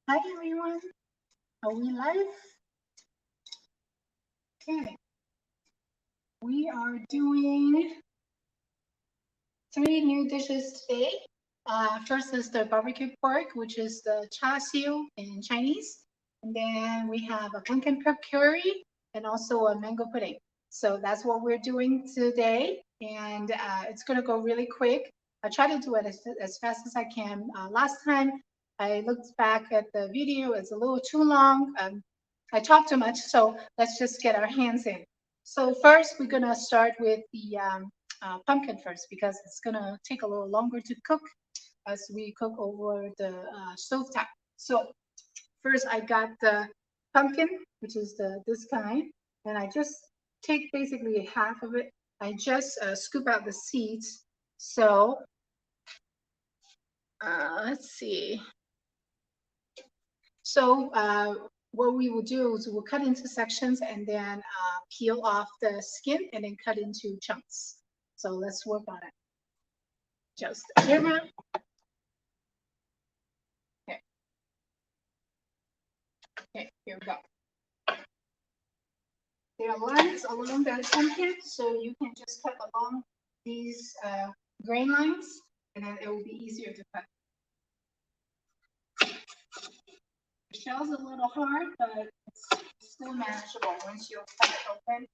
Hi everyone, are we live? Okay, we are doing 3 new dishes today. First is the barbecue pork, which is the char siu in Chinese. And then we have a pumpkin pork curry and also a mango pudding. So that's what we're doing today. And it's going to go really quick. I try to do it as fast as I can. Last time I looked back at the video, it's a little too long. I talked too much, so let's just get our hands in. So first, we're going to start with the pumpkin first because it's gonna take a little longer to cook as we cook over the stove top. So first I got the pumpkin, which is this kind, and I just take basically half of it. I just scoop out the seeds. So let's see. So what we will do is we'll cut into sections and then peel off the skin and then cut into chunks. So let's work on it. Just a camera. Okay. Okay, here we go. There are lines along the pumpkin, so you can just cut along these grain lines, and then it will be easier to cut. The shell's a little hard, but it's still manageable once you cut it open.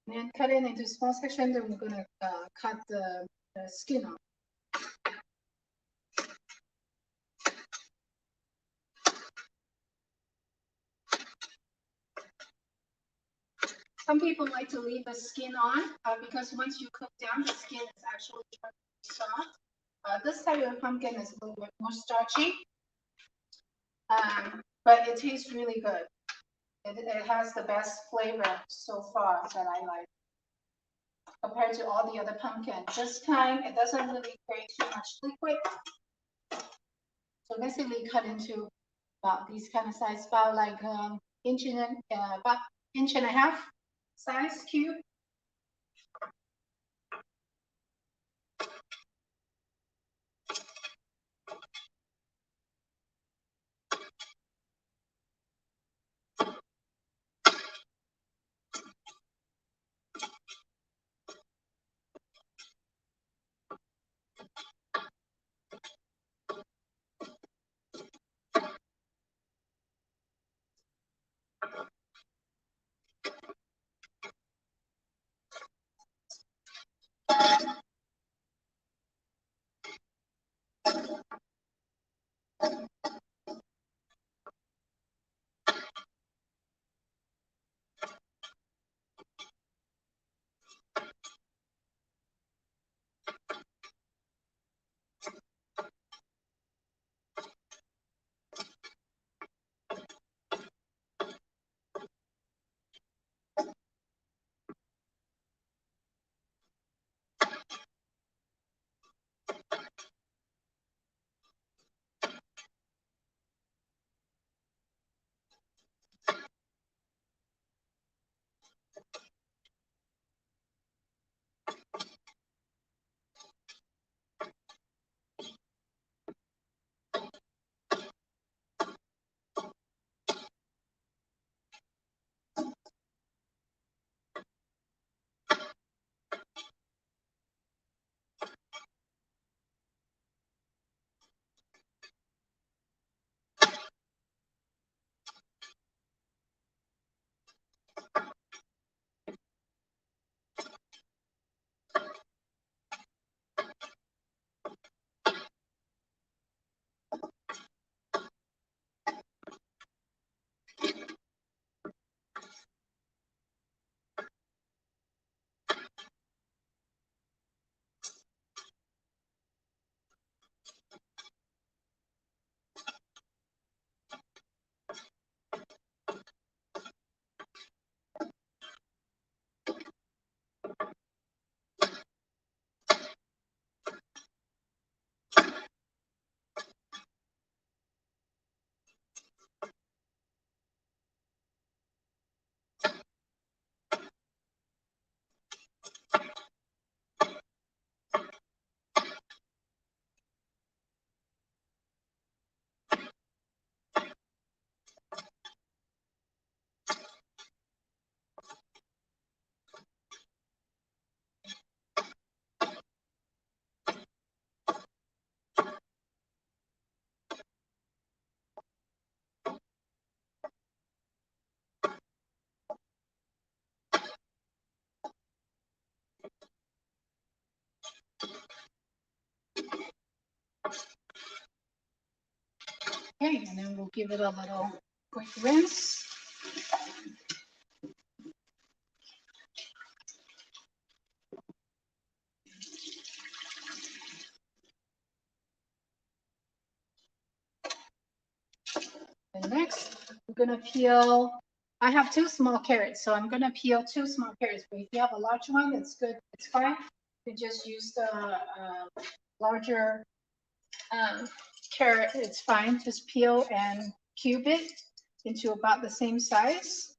And then cut it into small sections, and we're going to cut the skin off. Some people like to leave the skin on because once you cook down, the skin is actually soft. This type of pumpkin is a little bit more starchy, but it tastes really good. It has the best flavor so far that I like compared to all the other pumpkin. This kind, it doesn't really create too much liquid. So basically cut into about these kind of size, about like about inch and a half size cube. Okay, and then we'll give it a little quick rinse. And next, we're gonna peel. I have 2 small carrots, so I'm gonna peel 2 small carrots. But if you have a large one, that's good. It's fine. You just use the larger carrot. It's fine. Just peel and cube it into about the same size.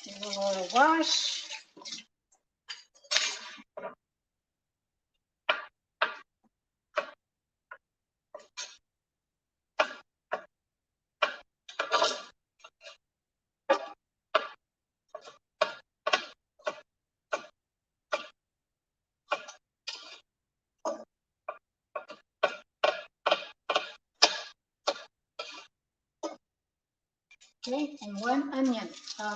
Give it a little wash. Okay, and 1 onion,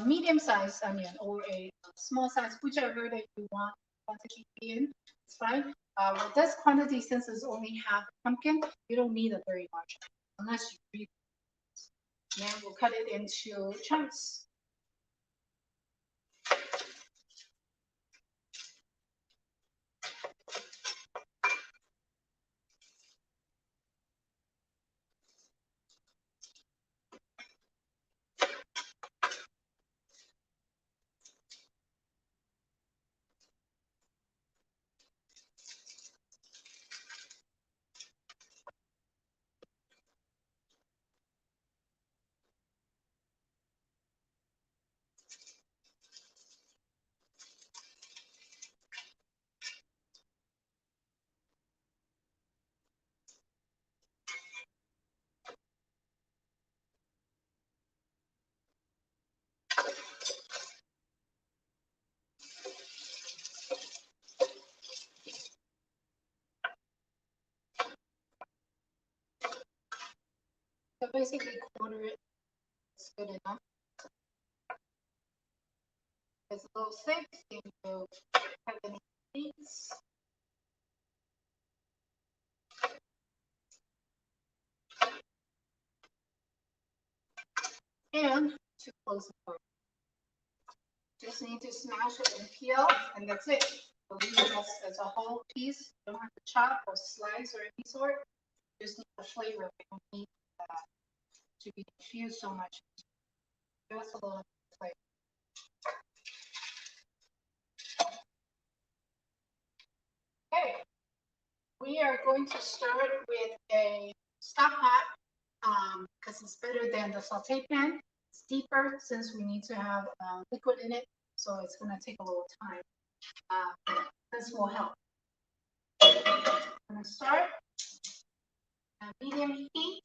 medium-sized onion or a small size, whichever that you want quantity in, it's fine. With this quantity, since it's only half pumpkin, you don't need a very large unless you really. Then we'll cut it into chunks. So basically, quarter it. It's good enough. It's a little thick. You have any seeds. And to close the door. Just need to smash it and peel, and that's it. We'll leave it as a whole piece. You don't have to chop or slice or any sort. Just need the flavor. We don't need to be infused so much. Just a little flavor. Okay, we are going to start with a stock pot because it's better than the saute pan. It's deeper since we need to have liquid in it, so it's going to take a little time. This will help. I'm going to start at medium heat.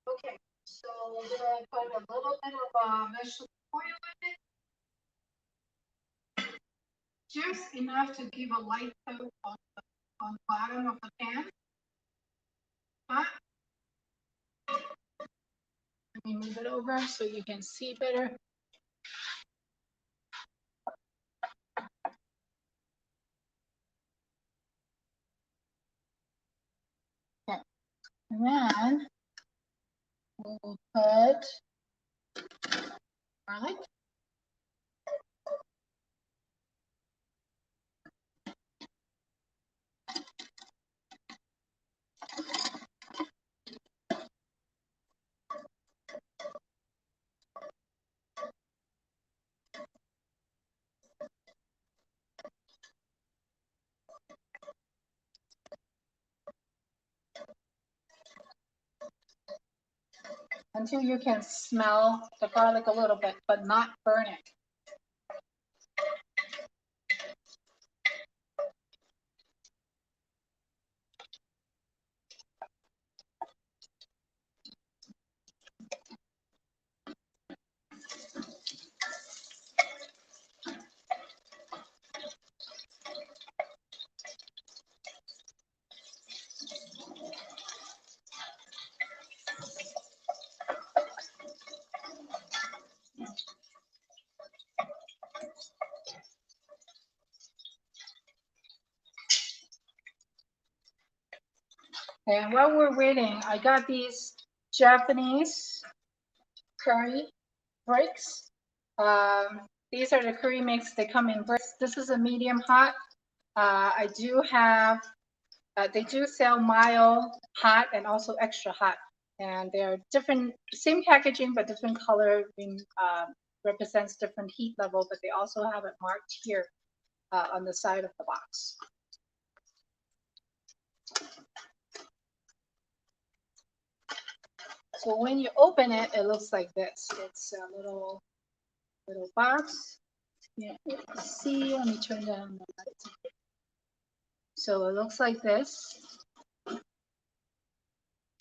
Okay, so we're gonna put a little bit of vegetable oil in it, just enough to give a light coat on the bottom of the pan. Hot. Let me move it over so you can see better. And then we'll put garlic. Until you can smell the garlic a little bit, but not burn it. And while we're waiting, I got these Japanese curry bricks. These are the curry mix. They come in bricks. This is a medium hot. I do have, they do sell mild hot and also extra hot. And they're different, same packaging, but different color represents different heat level, but they also have it marked here on the side of the box. So when you open it, it looks like this. It's a little box. Yeah, see, let me turn down the light. So it looks like this.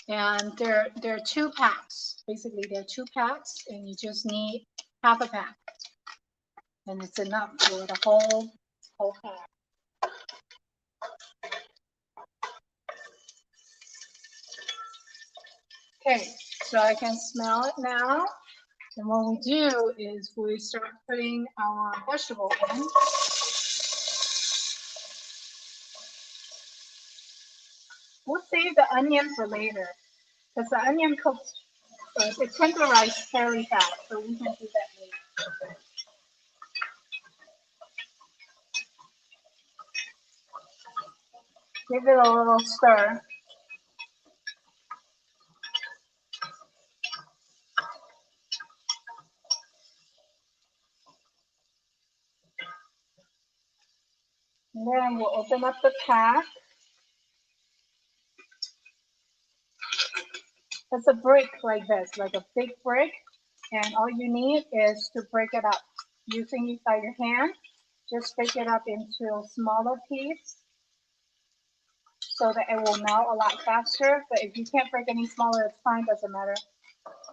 And there are 2 packs. Basically, there are 2 packs, and you just need half a pack. And it's enough for the whole pack. Okay, so I can smell it now. And what we do is we start putting our vegetable in. We'll save the onion for later, because the onion cooks, it tenderizes fairly fast, so we can do that later. Give it a little stir. And then we'll open up the pack. It's a brick like this, like a big brick. And all you need is to break it up using it by your hand. Just break it up into smaller pieces so that it will melt a lot faster. But if you can't break any smaller, it's fine, doesn't matter.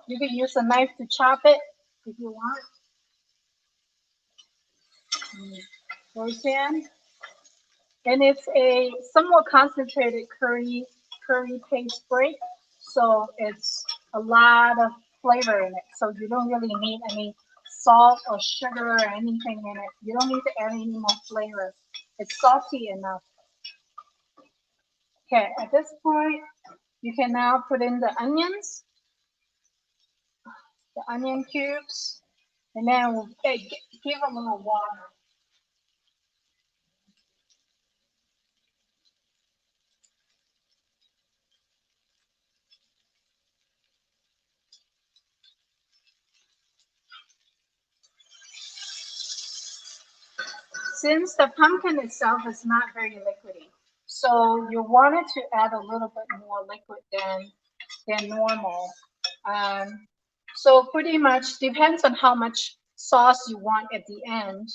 You can use a knife to chop it if you want. Goes in. And it's a somewhat concentrated curry paste break. So it's a lot of flavor in it. So you don't really need any salt or sugar or anything in it. You don't need to add any more flavor. It's salty enough. Okay, at this point, you can now put in the onions, the onion cubes, and then we'll give a little water. Since the pumpkin itself is not very liquidy, so you wanted to add a little bit more liquid than normal. So pretty much depends on how much sauce you want at the end.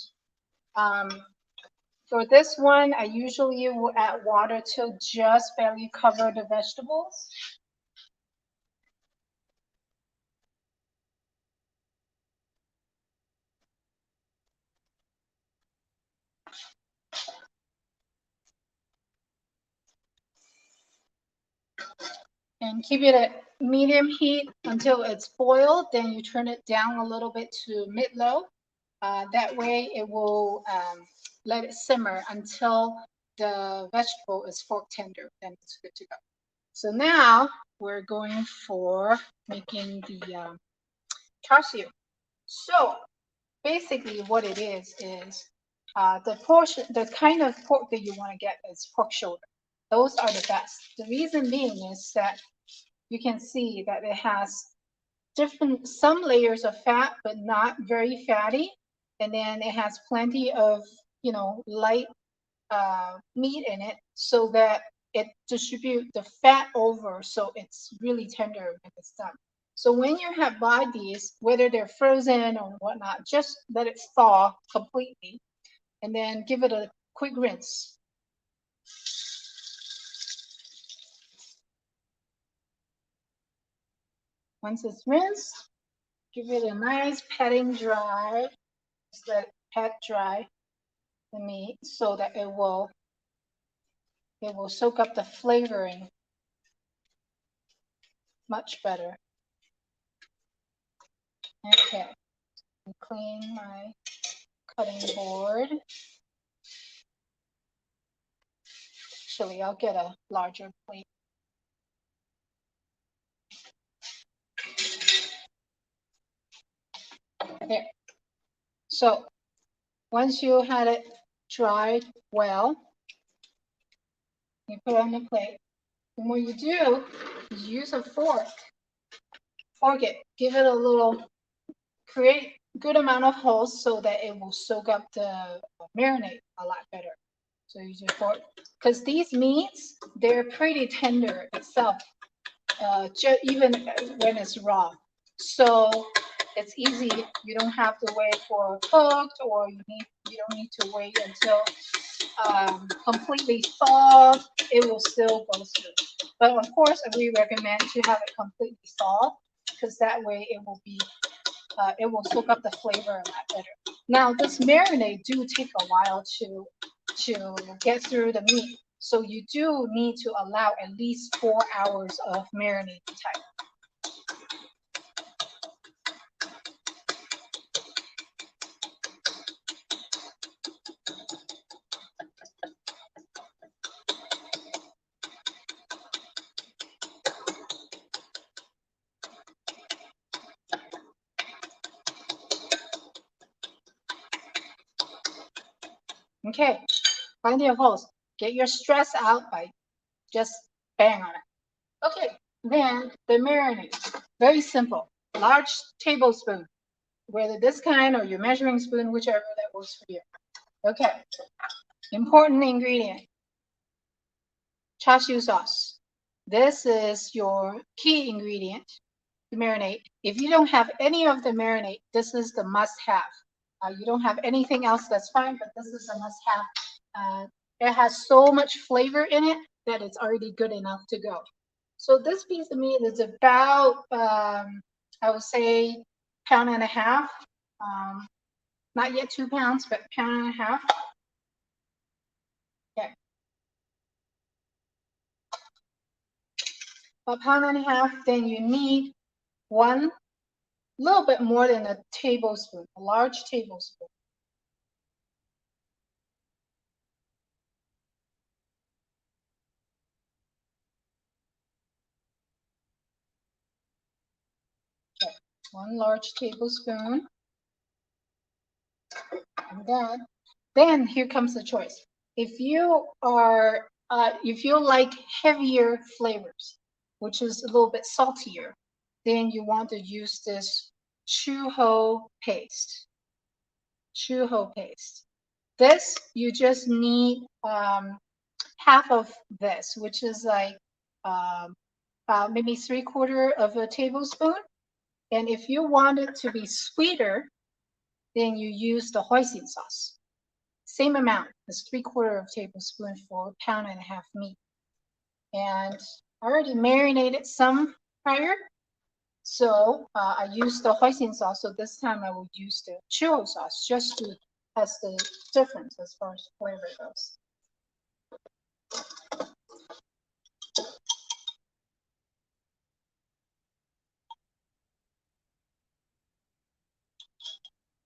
For this one, I usually will add water to just barely cover the vegetables. And keep it at medium heat until it's boiled. Then you turn it down a little bit to mid-low. That way it will let it simmer until the vegetable is fork tender. Then it's good to go. So now we're going for making the char siu. So basically what it is the kind of pork that you want to get is pork shoulder. Those are the best. The reason being is that you can see that it has some layers of fat, but not very fatty. And then it has plenty of, light meat in it so that it distribute the fat over, so it's really tender when it's done. So when you have buy these, whether they're frozen or whatnot, just let it thaw completely and then give it a quick rinse. Once it's rinsed, give it a nice patting dry. Just let it pat dry the meat so that it will soak up the flavoring much better. Okay, clean my cutting board. Actually, I'll get a larger plate. There. So once you had it dried well, you put it on the plate. And what you do is use a fork. Fork it. Give it a little, create good amount of holes so that it will soak up the marinade a lot better. So use your fork. Because these meats, they're pretty tender itself, even when it's raw. So it's easy. You don't have to wait for cooked, or you don't need to wait until completely thawed. It will still go through. But of course, we recommend to have it completely thawed, because that way it will soak up the flavor a lot better. Now this marinade do take a while to get through the meat. So you do need to allow at least 4 hours of marinade time. Okay, plenty of holes. Get your stress out by just bang on it. Okay, then the marinade. Very simple. Large tablespoon, whether this kind or your measuring spoon, whichever that works for you. Okay, important ingredient. Char siu sauce. This is your key ingredient to marinate. If you don't have any of the marinade, this is the must-have. You don't have anything else, that's fine, but this is a must-have. It has so much flavor in it that it's already good enough to go. So this piece of meat is about, I would say, 1.5 pounds. Not yet 2 pounds, but 1.5 pounds. Okay. A 1.5 pounds, then you need one little bit more than a tablespoon, a large tablespoon. Okay. 1 large tablespoon. And then here comes the choice. If you like heavier flavors, which is a little bit saltier, then you want to use this chuho paste. Chuho paste. This, you just need half of this, which is like maybe 3/4 of a tablespoon. And if you want it to be sweeter, then you use the hoisin sauce. Same amount as 3/4 of a tablespoon for 1.5 pounds meat. And I already marinated some prior, so I used the hoisin sauce. So this time I will use the churro sauce just to test the difference as far as flavor goes.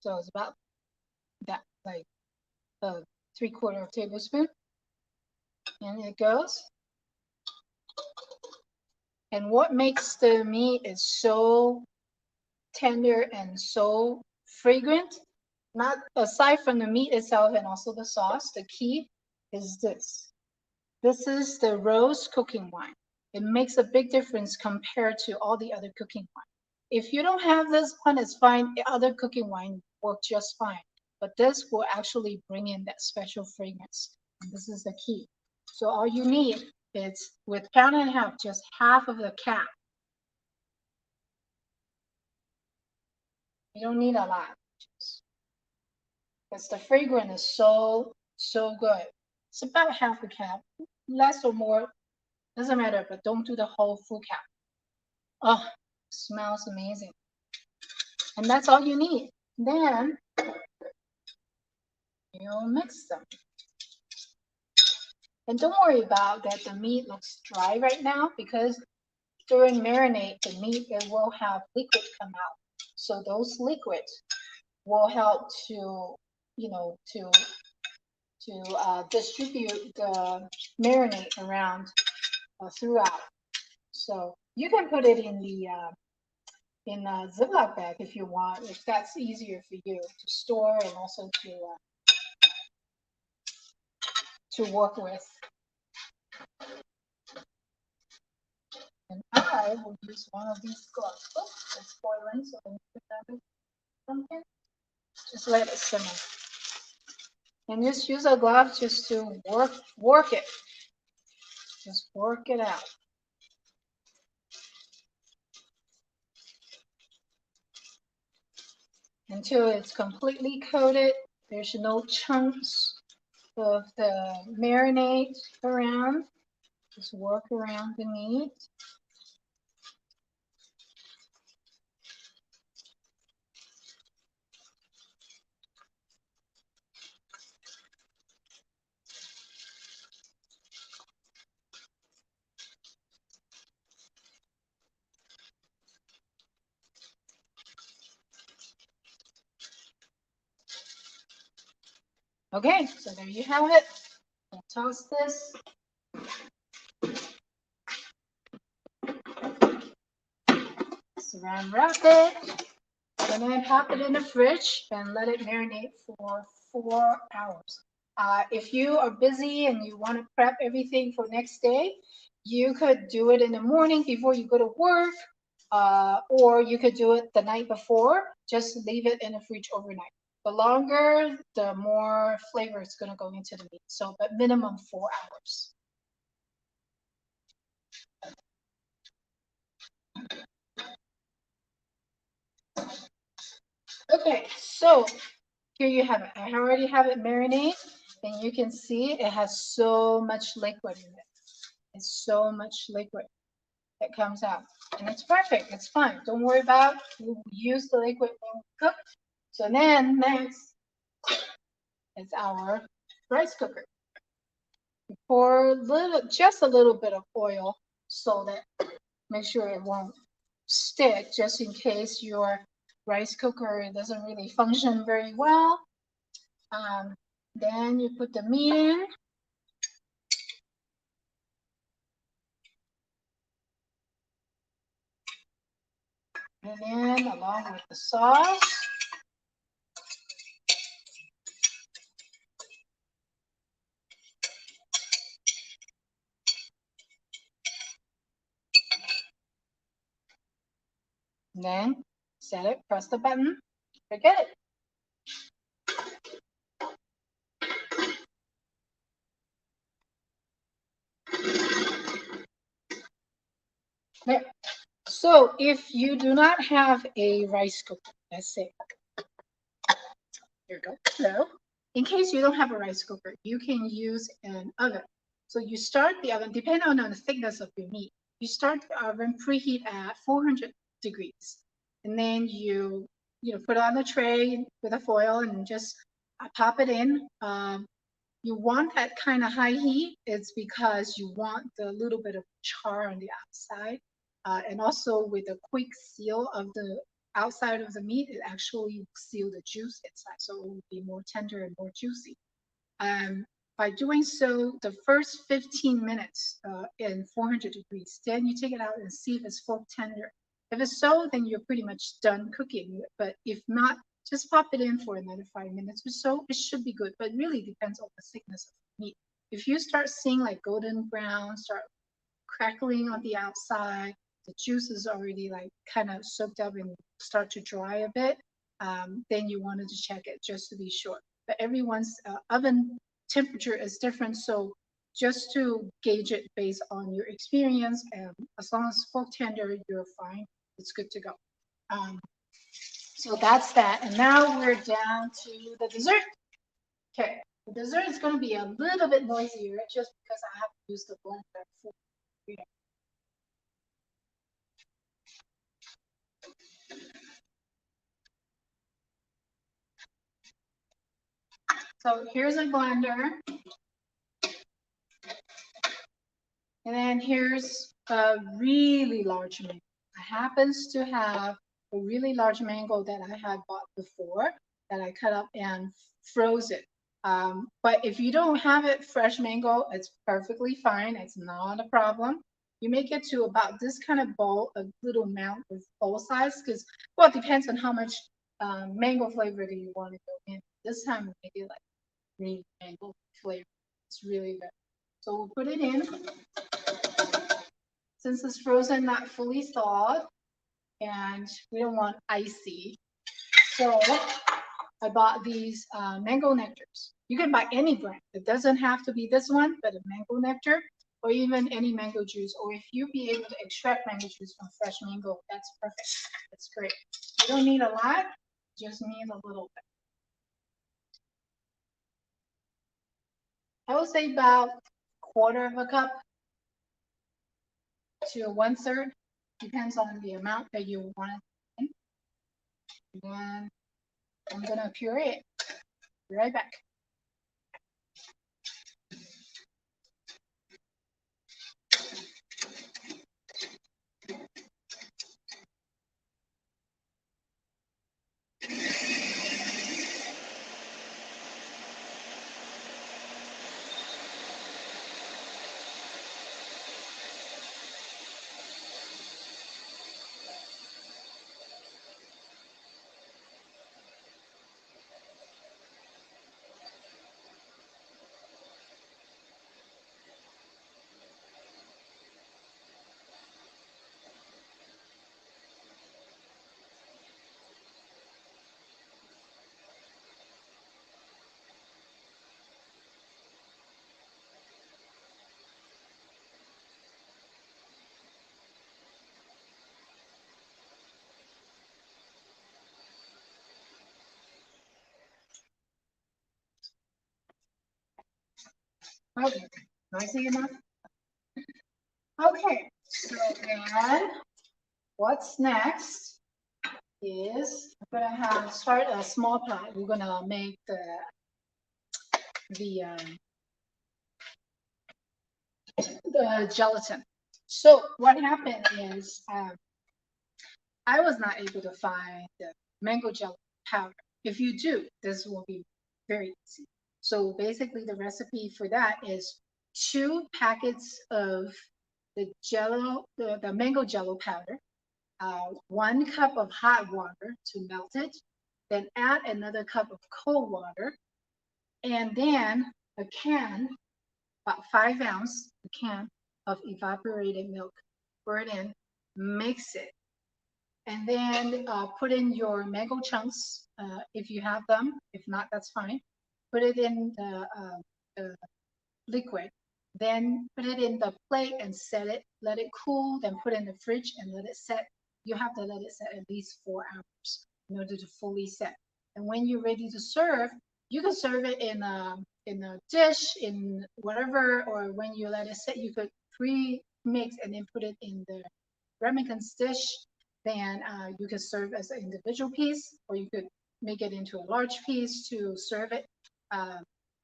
So it's about that, like a 3/4 of a tablespoon, and it goes. And what makes the meat is so tender and so fragrant, not aside from the meat itself and also the sauce, the key is this. This is the rose cooking wine. It makes a big difference compared to all the other cooking wine. If you don't have this one, it's fine. The other cooking wine work just fine. But this will actually bring in that special fragrance. And this is the key. So all you need is, with pound and a half, just half of the cap. You don't need a lot. Because the fragrance is so good. It's about half a cap. Less or more, doesn't matter, but don't do the whole full cap. Oh, smells amazing. And that's all you need. Then you'll mix them. And don't worry about that the meat looks dry right now, because during marinade, the meat, it will have liquid come out. So those liquids will help to, distribute the marinade around throughout. So you can put it in the in a Ziploc bag if you want, if that's easier for you to store and also to work with. And I will use one of these gloves. Oh, it's boiling, so I need to grab it from here. Just let it simmer. And just use a glove just to work it. Just work it out. Until it's completely coated. There's no chunks of the marinade around. Just work around the meat. Okay, so there you have it. I'll toss this. Saran wrap it. And then pop it in the fridge and let it marinate for 4 hours. If you are busy and you want to prep everything for next day, you could do it in the morning before you go to work, or you could do it the night before. Just leave it in the fridge overnight. The longer, the more flavor is going to go into the meat. So, but minimum 4 hours. Okay, so here you have it. I already have it marinated, and you can see it has so much liquid in it. It's so much liquid that comes out, and it's perfect. It's fine. Don't worry about it. We'll use the liquid when we cook. So then next is our rice cooker. Pour just a little bit of oil so that make sure it won't stick, just in case your rice cooker doesn't really function very well. Then you put the meat in. And then along with the sauce. And then set it, press the button, forget it. There. So if you do not have a rice cooker, let's say, here you go. So in case you don't have a rice cooker, you can use an oven. So you start the oven, depending on the thickness of your meat. You start the oven preheat at 400 degrees, and then you put it on the tray with a foil and just pop it in. You want that kind of high heat. It's because you want the little bit of char on the outside, and also with a quick seal of the outside of the meat, it actually seal the juice inside, so it will be more tender and more juicy. by doing so, the first 15 minutes in 400 degrees, then you take it out and see if it's fork tender. If it's so, then you're pretty much done cooking. But if not, just pop it in for another 5 minutes or so. It should be good, but it really depends on the thickness of the meat. If you start seeing like golden brown, start crackling on the outside, the juice is already like kind of soaked up and start to dry a bit, then you wanted to check it just to be sure. But everyone's oven temperature is different, so just to gauge it based on your experience, and as long as fork tender, you're fine. It's good to go. So that's that. And now we're down to the dessert. Okay, the dessert is going to be a little bit noisier just because I have to use the blender for it. So here's a blender. And then here's a really large mango. I happens to have a really large mango that I had bought before that I cut up and froze it. But if you don't have it fresh mango, it's perfectly fine. It's not a problem. You make it to about this kind of bowl, a little amount of bowl size, because, well, it depends on how much mango flavor do you want to go in. This time, we make it like green mango flavor. It's really good. So we'll put it in. Since it's frozen, not fully thawed, and we don't want icy. So I bought these mango nectars. You can buy any brand. It doesn't have to be this one, but a mango nectar, or even any mango juice. Or if you be able to extract mango juice from fresh mango, that's perfect. That's great. You don't need a lot, just need a little bit. I would say about 1/4 of a cup to 1/3. Depends on the amount that you want it in. And I'm gonna puree it. Be right back. Okay, noisy enough? Okay, so then what's next is I'm gonna start a small pot. We're gonna make the gelatin. So what happened is I was not able to find the mango gelatin powder. If you do, this will be very easy. So basically the recipe for that is 2 packets of the jello, the mango jello powder, 1 cup of hot water to melt it, then add another cup of cold water, and then a can, about 5 ounce, a can of evaporated milk. Pour it in, mix it, and then put in your mango chunks if you have them. If not, that's fine. Put it in the liquid. Then put it in the plate and set it. Let it cool. Then put it in the fridge and let it set. You have to let it set at least 4 hours in order to fully set. And when you're ready to serve, you can serve it in a dish, in whatever, or when you let it set, you could pre-mix and then put it in the ramekins dish. Then you could serve as an individual piece, or you could make it into a large piece to serve it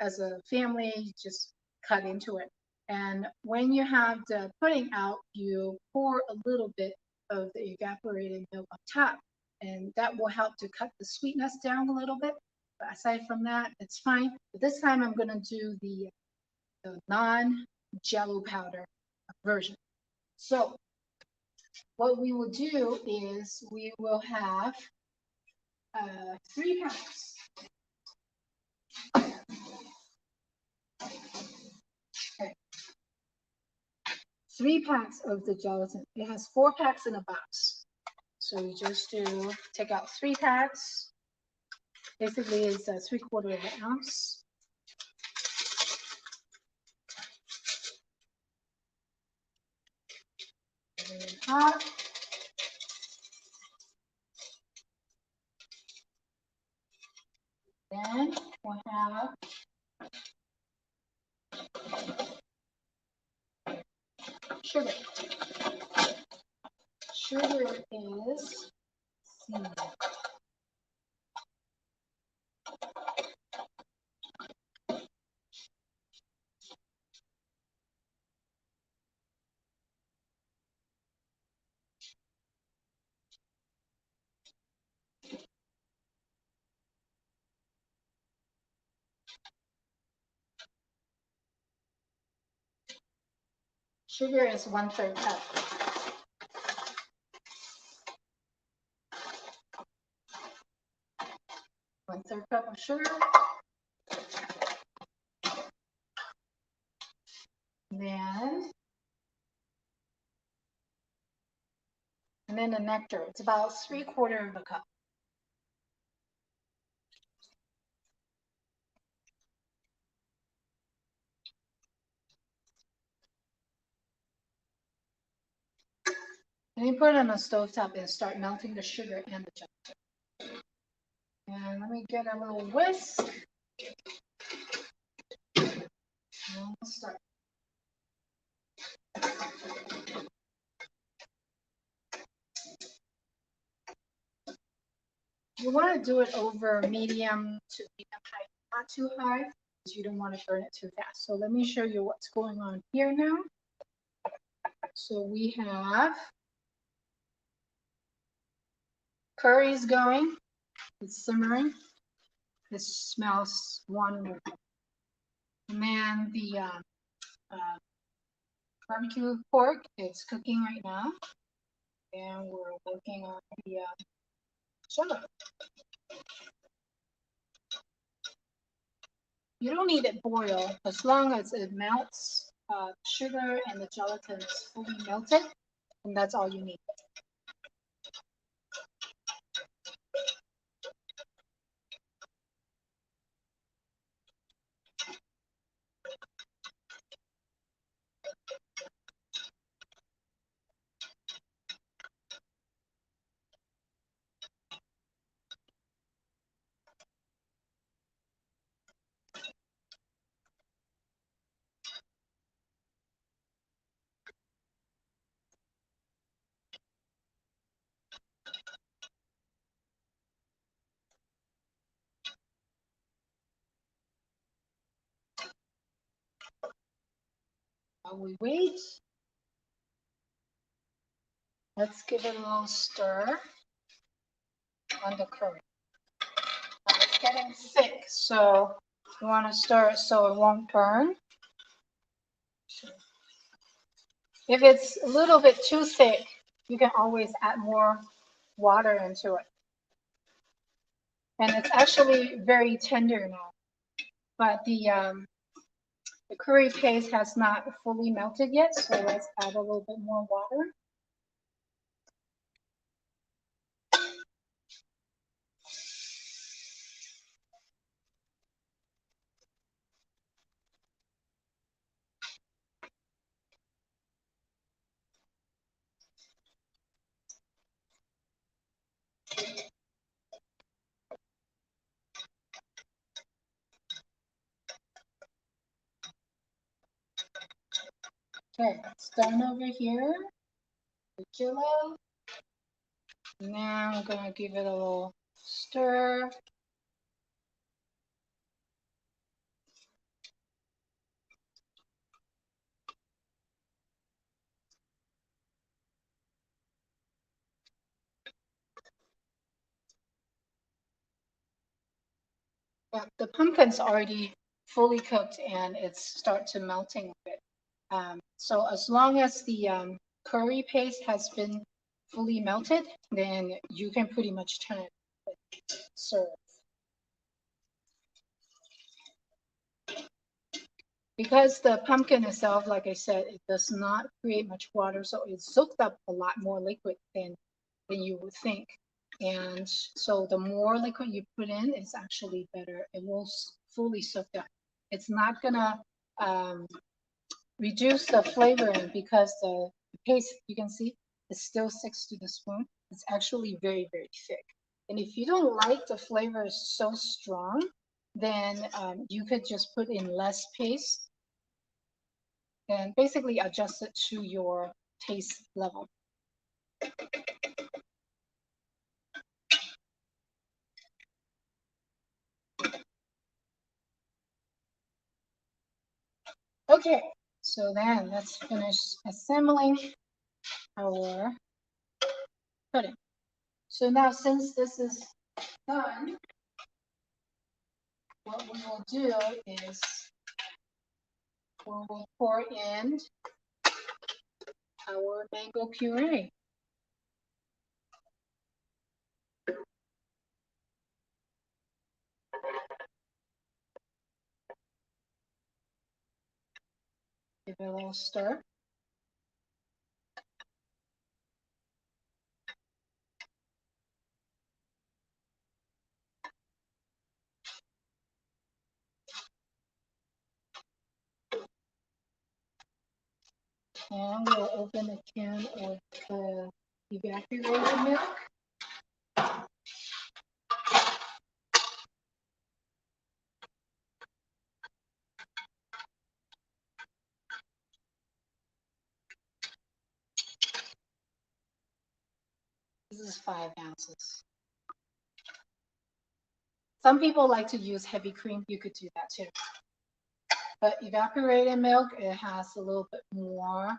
as a family, just cut into it. And when you have the pudding out, you pour a little bit of the evaporated milk on top, and that will help to cut the sweetness down a little bit. But aside from that, it's fine. But this time I'm going to do the the non-jello powder version. So what we will do is we will have 3 packs. Okay. 3 packs of the gelatin. It has 4 packs in a box. So you just take out 3 packs. Basically, it's 3/4 of an ounce. Hot. Then we'll have sugar. Sugar is C. Sugar is 1/3 cup. 1/3 cup of sugar. And then the nectar. It's about 3/4 of a cup. And you put it on the stove top and start melting the sugar and the gelatin. And let me get a little whisk. And we'll start. You want to do it over medium to medium high, not too high, because you don't want to burn it too fast. So let me show you what's going on here now. So we have curry's going. It's simmering. It smells wonderful. And then the barbecue pork is cooking right now. And we're working on the jello. You don't need it boil as long as it melts. Sugar and the gelatin is fully melted, and that's all you need. While we wait, let's give it a little stir on the curry. Now it's getting thick, so you want to stir it so it won't burn. If it's a little bit too thick, you can always add more water into it. And it's actually very tender now, but the curry paste has not fully melted yet, so let's add a little bit more water. Okay, it's done over here. The jello. Now I'm gonna give it a little stir. Yeah, the pumpkin's already fully cooked and it's start to melting a bit. So as long as the curry paste has been fully melted, then you can pretty much turn it and serve. Because the pumpkin itself, like I said, it does not create much water, so it soaked up a lot more liquid than you would think. And so the more liquid you put in, it's actually better. It will fully soak up. It's not gonna reduce the flavoring because the paste, you can see, it still sticks to the spoon. It's actually very, very thick. And if you don't like the flavor so strong, then you could just put in less paste and basically adjust it to your taste level. Okay, so then let's finish assembling our pudding. So now since this is done, what we will do is we will pour in our mango puree. Give it a little stir. And we'll open a can of evaporated milk. This is 5 ounces. Some people like to use heavy cream. You could do that too. But evaporated milk, it has a little bit more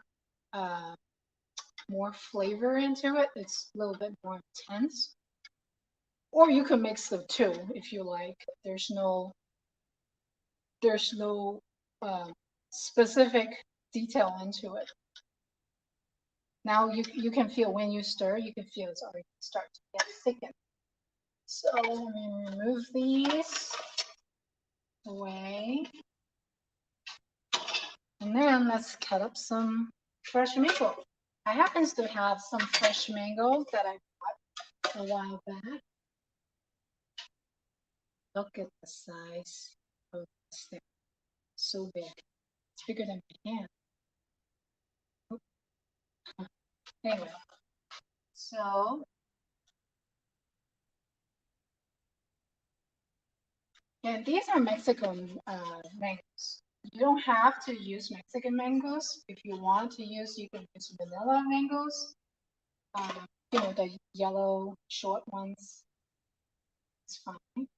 flavor into it. It's a little bit more intense. Or you can mix the two if you like. There's no specific detail into it. Now you can feel when you stir, you can feel it's already start to get thickened. So let me remove these away. And then let's cut up some fresh mango. I happen to have some fresh mango that I bought a while back. Look at the size of this thing. So big. It's bigger than my hand. Anyway, so and these are Mexican mangoes. You don't have to use Mexican mangoes. If you want to use, you can use vanilla mangoes. You know, the yellow short ones. It's fine.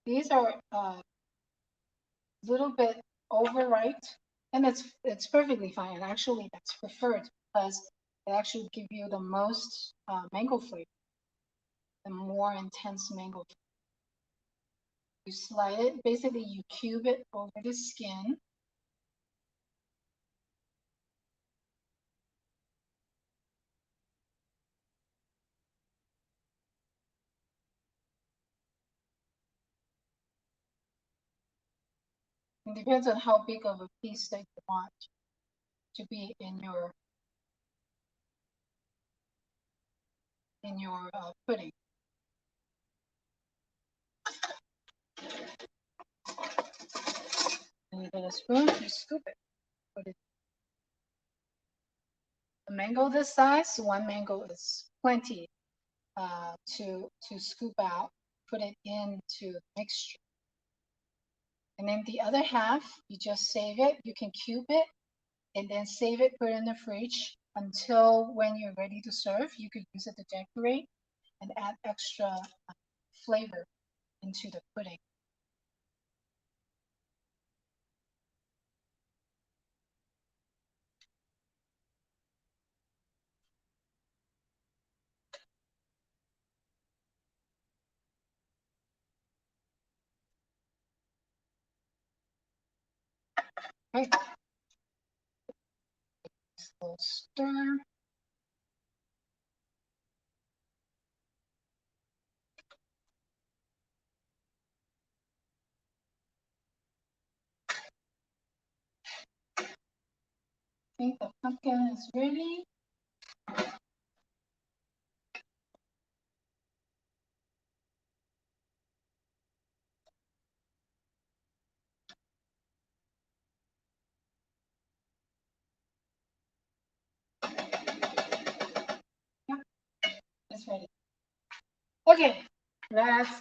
These are a little bit overripe, and it's perfectly fine. Actually, that's preferred because it actually gives you the most mango flavor, the more intense mango flavor. You slide it, basically you cube it over the skin. It depends on how big of a piece that you want to be in your pudding. And you get a spoon, you scoop it. Put it. A mango this size, one mango is plenty to scoop out, put it into the mixture. And then the other half, you just save it. You can cube it and then save it, put it in the fridge until when you're ready to serve. You could use it to decorate and add extra flavor into the pudding. Okay. Just a little stir. I think the pumpkin is ready. Yeah, it's ready. Okay, let's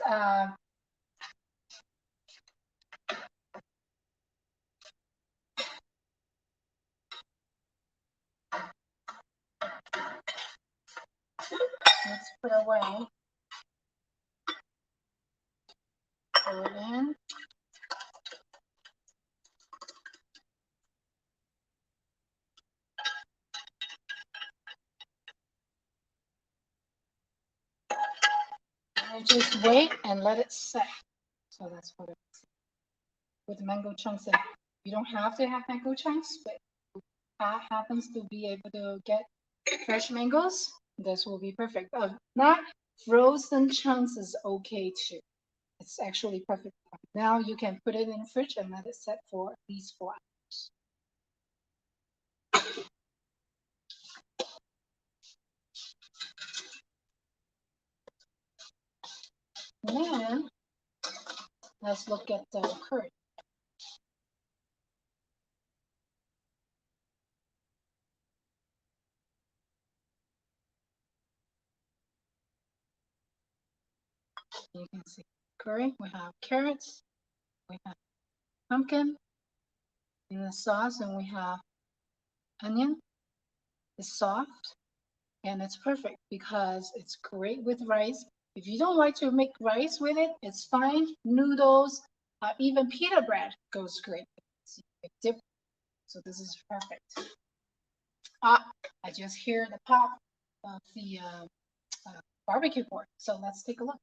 put away. Pour it in. And just wait and let it set. So that's what it's with mango chunks in. You don't have to have mango chunks, but that happens to be able to get fresh mangoes, this will be perfect. Not frozen chunks is okay too. It's actually perfect. Now you can put it in the fridge and let it set for at least 4 hours. Then let's look at the curd. You can see curry. We have carrots, we have pumpkin in the sauce, and we have onion. It's soft and it's perfect because it's great with rice. If you don't like to make rice with it, it's fine. Noodles, even pita bread goes great. Dip. So this is perfect. Ah, I just hear the pop of the barbecue pork. So let's take a look.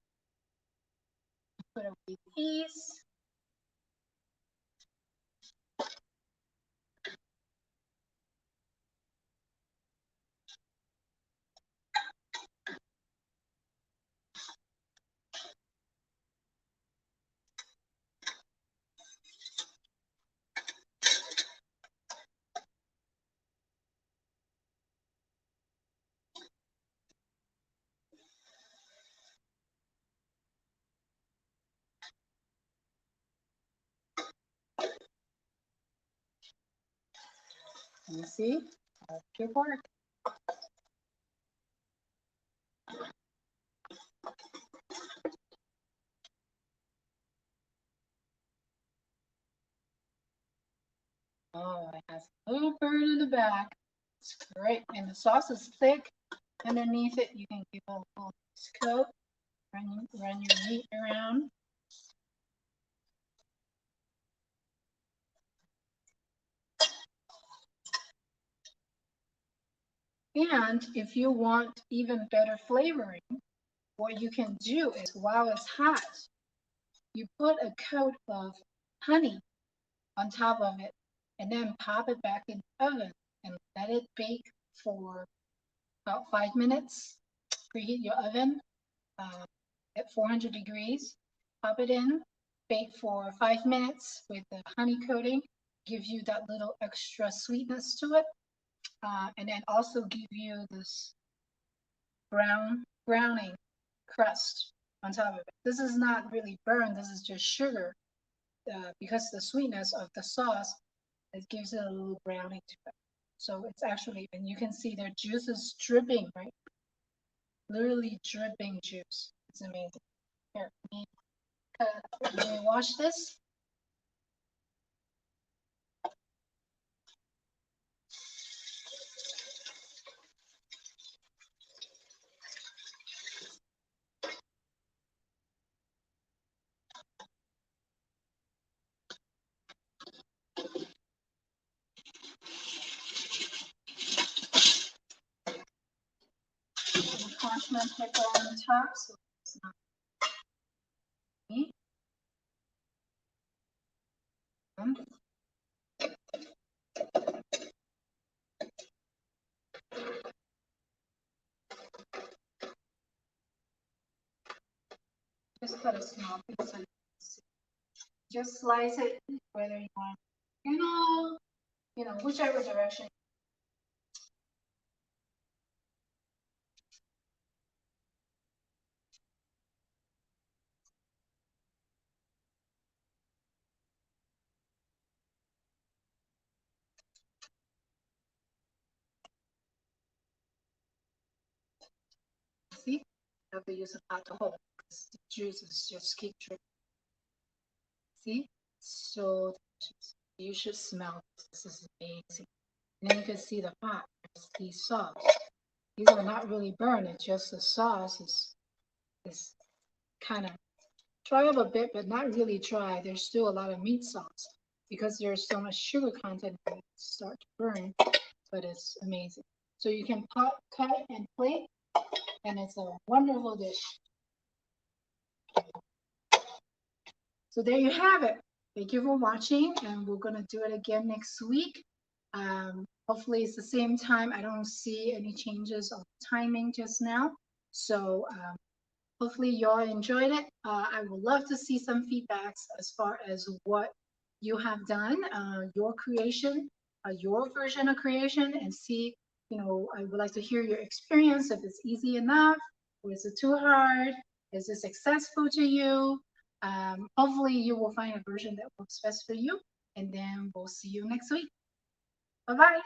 Put away these. You see, barbecue pork. Oh, it has a little bird in the back. It's great. And the sauce is thick. Underneath it, you can give a little coat. Run your meat around. And if you want even better flavoring, what you can do is while it's hot, you put a coat of honey on top of it and then pop it back in the oven and let it bake for about 5 minutes. Preheat your oven at 400 degrees. Pop it in, bake for 5 minutes with the honey coating. Gives you that little extra sweetness to it. And then also give you this browning crust on top of it. This is not really burned. This is just sugar because the sweetness of the sauce, it gives it a little browning to it. So it's actually, and you can see their juice is dripping, right? Literally dripping juice. It's amazing. Here, let me wash this. Parchment paper on the top, so it's not me. Just cut a small piece and just slice it whether you want, whichever direction. See, I have to use a alcohol because the juices just keep dripping. See, so you should smell this. This is amazing. And then you can see the pot, the sauce. These are not really burned. It's just the sauce is kind of dry up a bit, but not really dry. There's still a lot of meat sauce because there's so much sugar content that it start to burn, but it's amazing. So you can cut and plate, and it's a wonderful dish. So there you have it. Thank you for watching, and we're gonna do it again next week. Hopefully it's the same time. I don't see any changes of timing just now. So hopefully y'all enjoyed it. I would love to see some feedbacks as far as what you have done, your creation, your version of creation, and see, I would like to hear your experience, if it's easy enough, or is it too hard? Is it successful to you? Hopefully you will find a version that works best for you, and then we'll see you next week. Bye-bye.